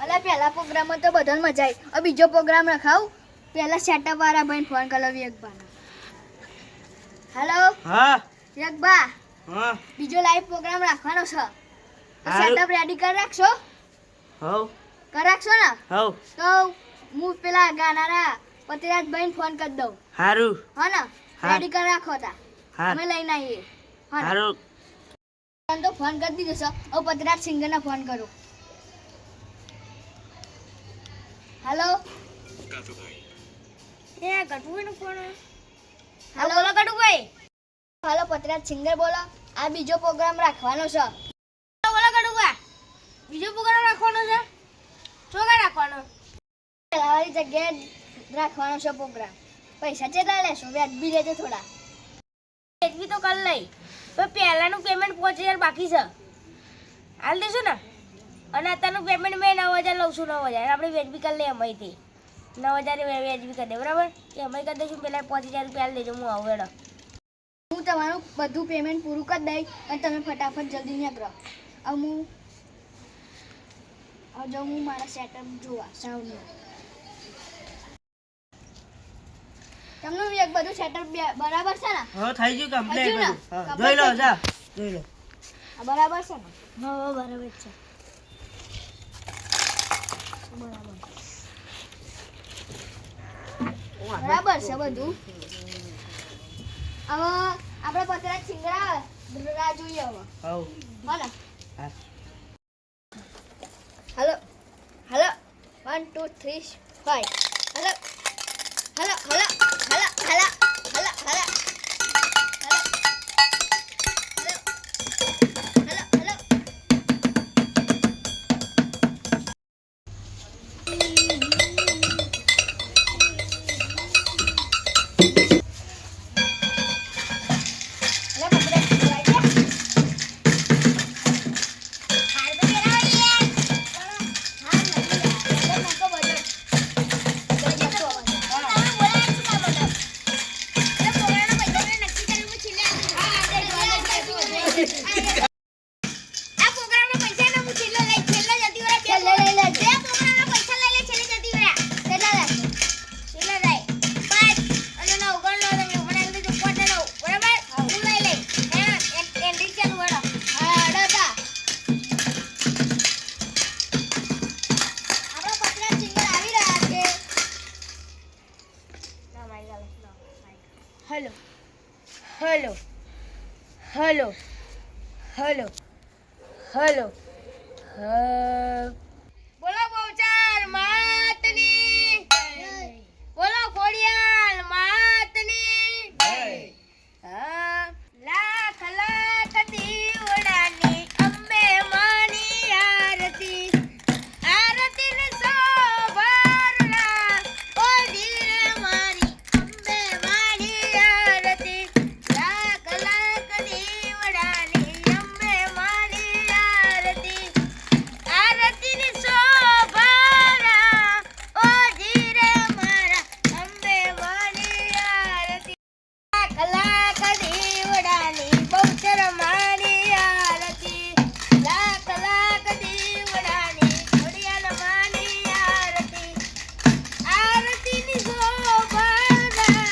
અલા પહેલા પ્રોગ્રામમાં તો બધાને મજા આવી. હવે બીજો પ્રોગ્રામ રખાવું. પહેલા સેટઅપ વાળા ભાઈને ફોન કરી લઉં વિવેકભાને. હેલો હા વિવેકભા, હા બીજો લાઈવ પ્રોગ્રામ રાખવાનો છે. હારું. સેટઅપ રેડી કરી રાખશો? હવ કરી રાખશો ને? હવ તો હું પેલા ગાનારા પતિરાજ ભાઈને ફોન કરી દઉં. હારું હા ને? હા. રેડી કરી રાખો તા. હા અમે લઈને આવીએ. હા ને? હારું તો ફોન કરી દીધો છે. હવે પતિરાજ સિંગરને ફોન કરું. હેલો એ ગટુભાઈનો ફોન હેલો બોલો ગટુભાઈ. હેલો પતિરાજ સિંગર બોલો. આ બીજો પ્રોગ્રામ રાખવાનો છે. બોલો ગટુભા, બીજો પ્રોગ્રામ રાખવાનો છે? ચોગા રાખવાનો? પેલાવાળી જગ્યાએ રાખવાનો છે પ્રોગ્રામ. પૈસા કેટલા લેશો? વ્યાજબી લેજો થોડા. એકવી તો કર લઈ. તો પહેલાનું પેમેન્ટ 5000 બાકી છે. હાલ દેશો ને? અને અત્યારનું પેમેન્ટ મેં 9000 લઉં છું. 9000 આપણે વ્યાજબી કરી લઈએ અમારીથી. 9000 વ્યાજબી કરી દે, બરાબર? એ અમે કરી દઈશું. પહેલાં 5000 રૂપિયા હાલ દેજો. હું આવું હેડો. હું તમારું બધું પેમેન્ટ પૂરું કરી દઈશ અને તમે ફટાફટ જલ્દી નીકળો. હવે જો હું મારા સેટઅપ જોવા સાઉન્ડનું. તમને એક બધું સેટઅપ બરાબર છે ને? હવે થઈ ગયું કમ્પ્લીટ હજુ ના? બધું. હા, કમ્પ્લીટ જોઈ લો થઈ જા જોઈ લો. આ બરાબર છે ને? હા બરાબર છે. બરાબર છે બધું. હવે આપણે પતરા સિંગરા રાહ જોઈએ હવે. હવ હા ને? હા hello hello 1 2 3 5 hello hello hello hello hello hello hello આ પ્રોગ્રામના પૈસા હું છેલ્લે જતી વરા બે પ્રોગ્રામના પૈસા લઈ લે છેલ્લે જતી વરા. છેલ્લે જાય 5 અને 9 ગણ લો તમે. મને આગળ જો 5 ને 9 બરાબર? હું લઈ લઈ. હા એક એન્ડિંગ ચાલુ હેડો. આપણા પતરા સિંગર આવી રહ્યા છે. ના માઈ ગાલે ના. Hello hello hello hello hello બોલો બહુચાર માતની બોલો ખોડિયાલ માતની લાખ લાખ દીવડાની અંબે માની આરતી આરતી ને સોભરના ઓ ધીરે મારી અંબે માની આરતી લાખ લાખ દીવડાની અંબે માની આરતી આરતી ને સોભરના ઓ ધીરે મારા અંબે માની આરતી લાખ લાખ દીવડાની બહુચર માની આરતી લાખ લાખ દીવડાની ખોડિયાલ માની આરતી આરતીની શોભના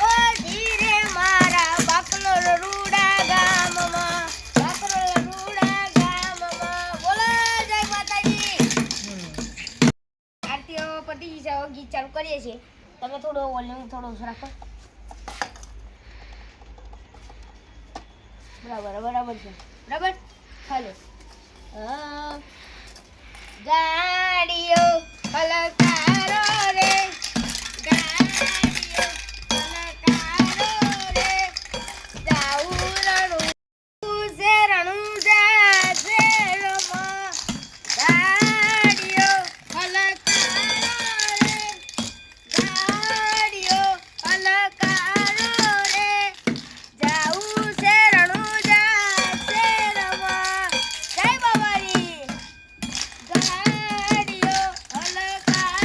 ઓ ધીરે મારા બાકલો રૂડા ગામમાં બોલો જય માતાજી. આરતીઓ પતી ગઈ છે. હવે ગીત ચાલુ કરીએ છીએ. તમે થોડો વોલ્યુમ થોડો ઓછો રાખો. બરાબર છે. બરાબર હાલો. ગાડીઓ હલકારો રે ગાડીઓ હલકારો રે જાઉં રણું છે રણુજા છે રમા ગાડીઓ હલકારો રે ગાડીઓ હલકારો રે જાઉં છે રણુજા છે રમા જય બાબારી ગાડીઓ હલકારો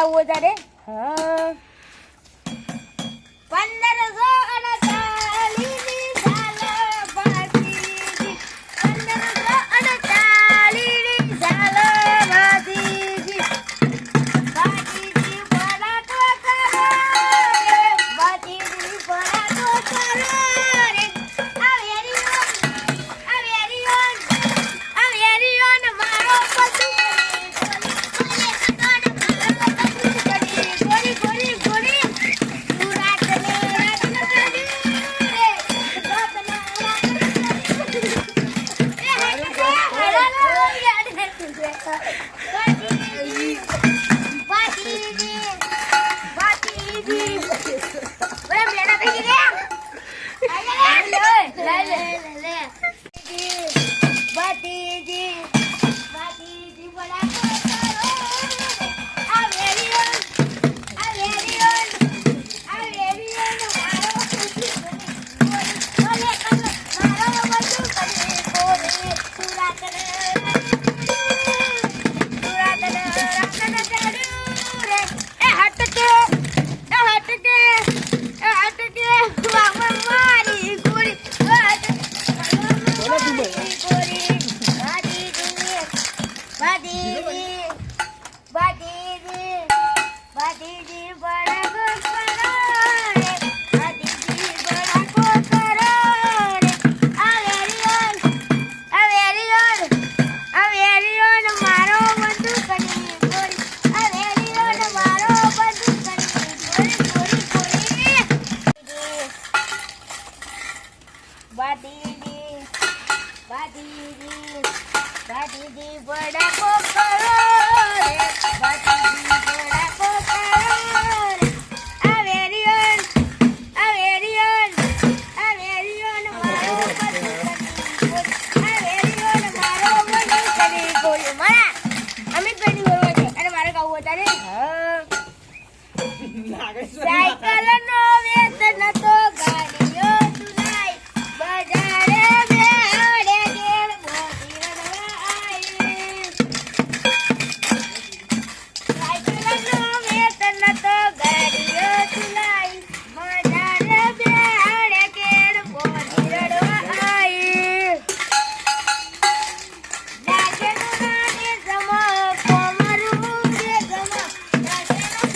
ગાવું હોય તારે હા 1539 ની સાલ ભાતીજી 1539 ની સાલ ભાતીજી ભાતીજી બડા તો કરો રે ભાતીજી બડા તો કરો રે આ વેરીઓન મારો પશુ ગોરી ગોરી ગોરી તું રાત ને ભાતીજી બડા કો કરો રે ભાતીજી બડા કો કરો રે આ વેરીઓન મારો બધું કરી ગોળી મારા અમિત ભાઈ ની બોલવા છે અને મારે ગાવું હતા રે સાયકલ નો વેતન તો ગાડીઓ ચુલાઈ બજારે બેડે ગેર મોતી રડવા આવી સાયકલ નો વેતન તો ગાડીઓ ચુલાઈ બજારે બેડે ગેર મોતી રડવા આવી લાગેલું નાને જમો કોમરું રે જમો લાગેલું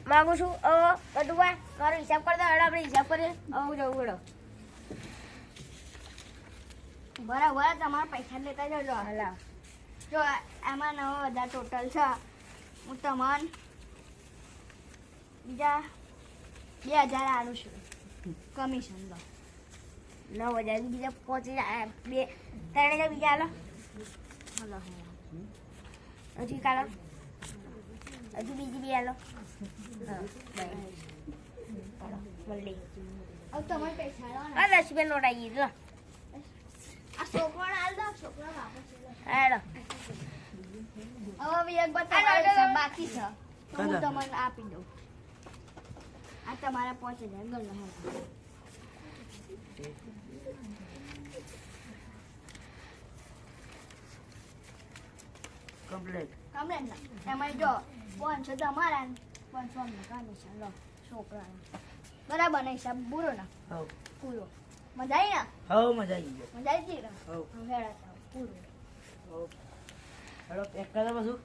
માંગુ છું કટુભા મારો હિસાબ કરતા હેડો આપણે હિસાબ કરીએ જવું હેડો બરાબર તમારા પૈસા લેતા જજો હાલા જો આમાં નવા બધા ટોટલ છે હું તમને બીજા 2000 આલું છું કમિશન લો 9,000 બીજા 5,000 બે 3,000 બીજા હાલો હલો હજી કાલો હજી બીજી બી હાલો હા મળી હવે તમારે પૈસા લો ને આ 10 રૂપિયા નોટ આવી ગઈ આ છોકરાને આલ દો છોકરા વાપસ લે હેડો હવે બી એક તમારા હિસાબ બાકી છે તો હું કદા? તમને આપી દઉં આ તમારા 5,000 ગણો હે કમ્પ્લેટ કમ્પ્લેન ના એમાં જો 500 તમારા ને 500 અમને કમિશન લો છોકરાને બરાબર ને હિસાબ પૂરો ના હવ પૂરો મજા આવી ને હવ મજા આવી ગયો મજા આવી ગઈ ને હવ હવે હેડા પૂરો હવ હેડો પેક કરો પાછું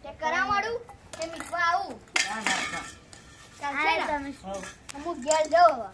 ચેક કરા મળું કે મીઠવા આવું ના ના ના ચાલશે ને તમે હવ હું ઘેર જાઉં હવે